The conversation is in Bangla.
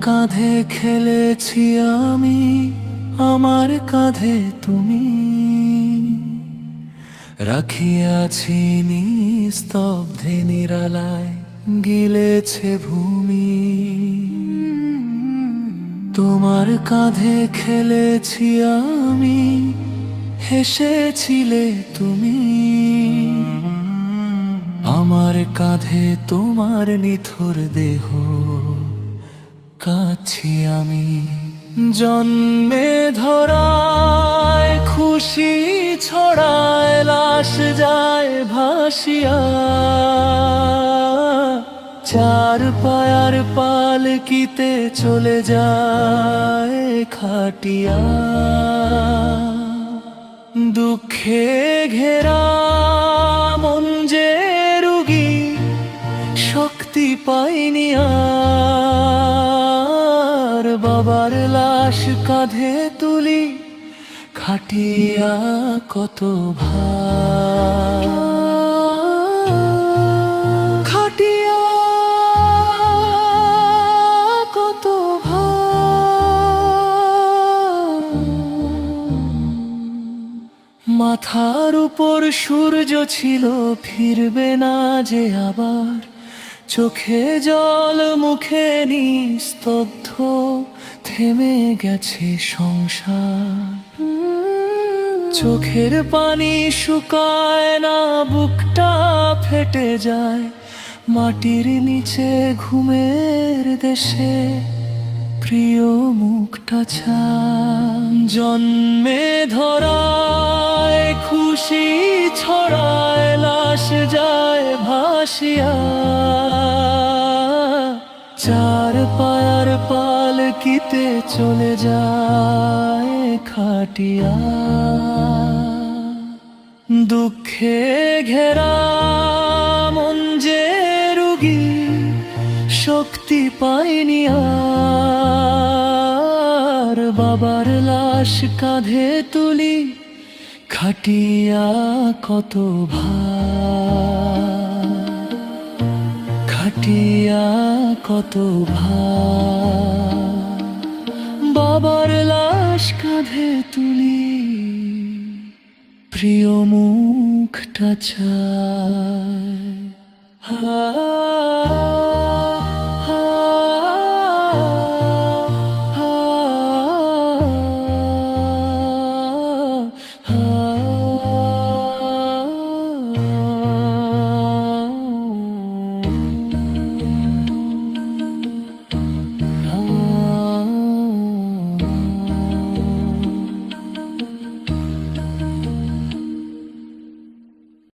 কাঁধে খেলেছি আমি, আমার কাঁধে তুমি, রাখিয়াছি নিস্তব্ধে নিরালায়, গিলেছে ভূমি। তোমার কাঁধে খেলেছি আমি, হেসেছিলে তুমি, আমার কাঁধে তোমার নিথর দেহ, কাছি আমি। জন্মে ধরায় খুশি ছড়ায়, লাশ যায় ভাসিয়া, চার পায়ার পালকিতে চলে যায় খাটিয়া। দুঃখে ঘেরা মন যে রুগী, শক্তি পাইনি আর, বাবার লাশ কাঁধে তুলি, খাটিয়া কত ভার, খাটিয়া কত ভার। মাথার উপর সূর্য ছিল, ফিরবে না যে আবার, চোখে জল মুখে নিস্তব্ধ, থেমে গেছে সংসার। চোখের পানি শুকায় না, বুকটা ফেটে যায়, মাটির নিচে ঘুমের দেশে প্রিয় মুখটা ছায়। জন্মে ধরায় খুশি ছড়ায়, লাশ যায় ভাসিয়া, চার পায়ার পালকিতে চলে যায় খাটিয়া। দুঃখে ঘেরা মন যে রুগী, শক্তি পাইনি আর, বাবার লাশ কাঁধে তুলি, খাটিয়া কত ভার, খাটিয়া কত ভার। বাবার লাশ কাঁধে তুলি, প্রিয় মুখটা চায়।